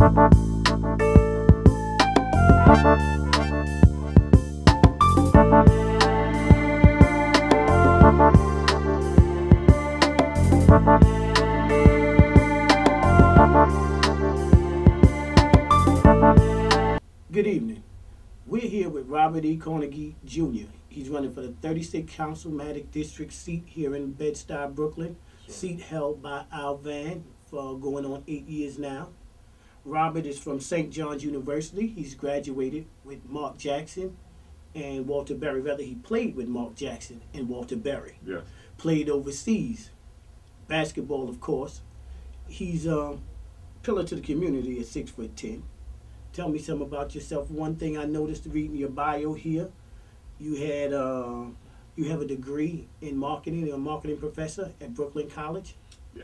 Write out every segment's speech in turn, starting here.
Good evening. We're here with Robert Cornegy Jr. He's running for the 36th Councilmatic District seat here in Bed-Stuy, Brooklyn. Seat held by Al Van for going on 8 years now. Robert is from St. John's University. He's graduated with Mark Jackson and Walter Berry. Rather, he played with Mark Jackson and Walter Berry. Yes. Played overseas. Basketball, of course. He's a pillar to the community at 6'10". Tell me something about yourself. One thing I noticed reading your bio here, you have a degree in marketing. You're a marketing professor at Brooklyn College.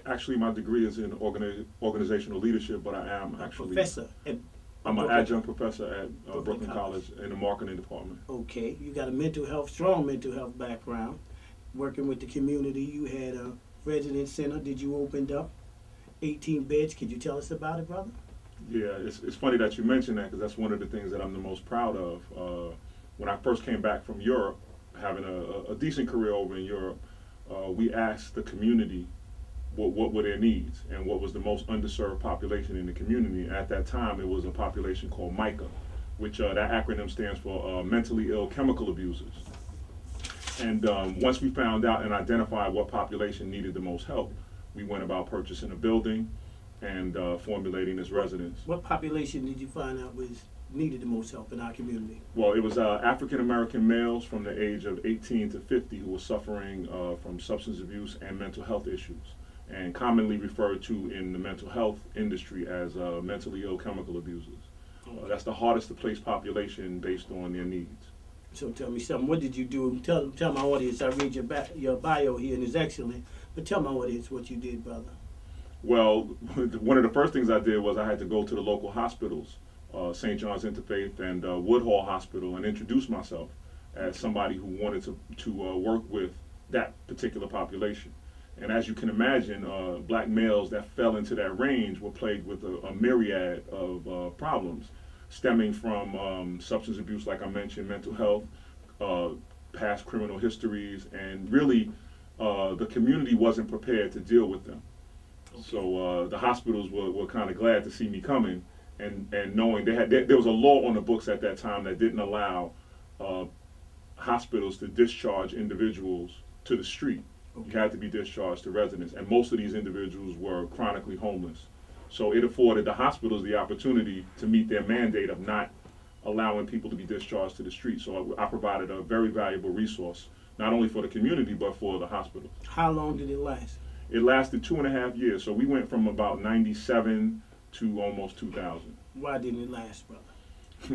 Actually, my degree is in organizational leadership, but I am actually professor. I'm an adjunct professor at Brooklyn College in the marketing department. Okay, you got a strong mental health background. Working with the community, you had a residence center. Did you opened up 18 beds? Could you tell us about it, brother? Yeah, it's funny that you mentioned that, because that's one of the things that I'm the most proud of. When I first came back from Europe, having a decent career over in Europe, we asked the community what were their needs and what was the most underserved population in the community. At that time, it was a population called MICA, which that acronym stands for mentally ill chemical abusers. And once we found out and identified what population needed the most help, we went about purchasing a building and formulating this residence. What population did you find out needed the most help in our community? Well, it was African American males from the age of 18 to 50 who were suffering from substance abuse and mental health issues, and commonly referred to in the mental health industry as mentally ill chemical abusers. That's the hardest to place population based on their needs. So tell me something. What did you do? Tell my audience. I read your bio here, and it's excellent. But tell my audience what you did, brother. Well, one of the first things I did was I had to go to the local hospitals, St. John's Interfaith and Woodhall Hospital, and introduce myself as somebody who wanted to work with that particular population. And as you can imagine, black males that fell into that range were plagued with a myriad of problems, stemming from substance abuse, like I mentioned, mental health, past criminal histories, and really the community wasn't prepared to deal with them. Okay. So the hospitals were kind of glad to see me coming, and knowing there was a law on the books at that time that didn't allow hospitals to discharge individuals to the street. Okay. You had to be discharged to residents, and most of these individuals were chronically homeless. So it afforded the hospitals the opportunity to meet their mandate of not allowing people to be discharged to the street. So I provided a very valuable resource, not only for the community, but for the hospitals. How long did it last? It lasted 2.5 years. So we went from about 97 to almost 2000. Why didn't it last, brother?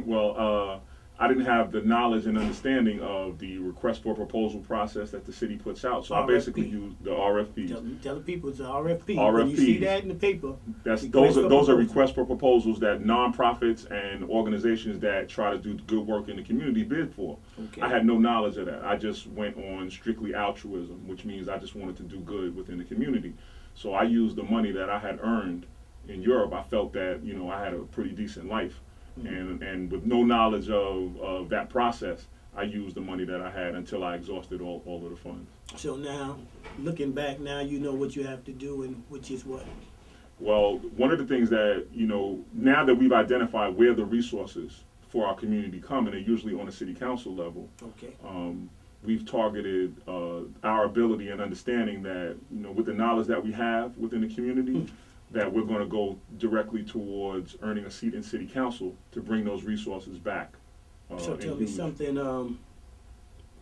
Well, I didn't have the knowledge and understanding of the request for proposal process that the city puts out. So RFP. I basically used the RFPs. Tell the people it's the RFP. RFPs. When you see that in the paper, those are requests for proposals that nonprofits and organizations that try to do good work in the community bid for. Okay. I had no knowledge of that. I just went on strictly altruism, which means I just wanted to do good within the community. So I used the money that I had earned in Europe. I felt that I had a pretty decent life. And with no knowledge of that process, I used the money that I had until I exhausted all of the funds. So now, looking back, now you know what you have to do, and which is what? Well, one of the things that, now that we've identified where the resources for our community come, and they're usually on a city council level, okay. We've targeted our ability and understanding that, with the knowledge that we have within the community, that we're going to go directly towards earning a seat in city council to bring those resources back. So tell me something,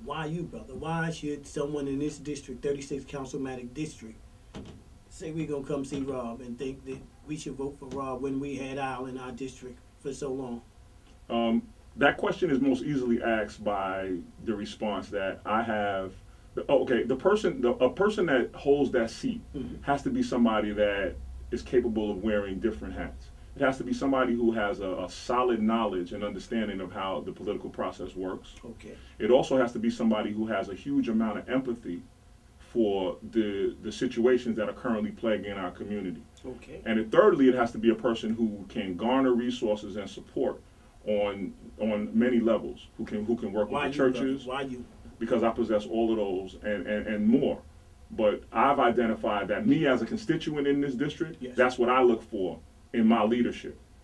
why you, brother? Why should someone in this district, 36th Councilmatic District, say we're going to come see Rob and think that we should vote for Rob when we had Al in our district for so long? That question is most easily asked by the response that I have. A person that holds that seat has to be somebody that is capable of wearing different hats. It has to be somebody who has a solid knowledge and understanding of how the political process works. Okay. It also has to be somebody who has a huge amount of empathy for the situations that are currently plaguing our community. Okay. And then thirdly, it has to be a person who can garner resources and support on many levels, who can work with the churches. Why you? Because I possess all of those and more. But I've identified that me as a constituent in this district, yes, that's what I look for in my leadership.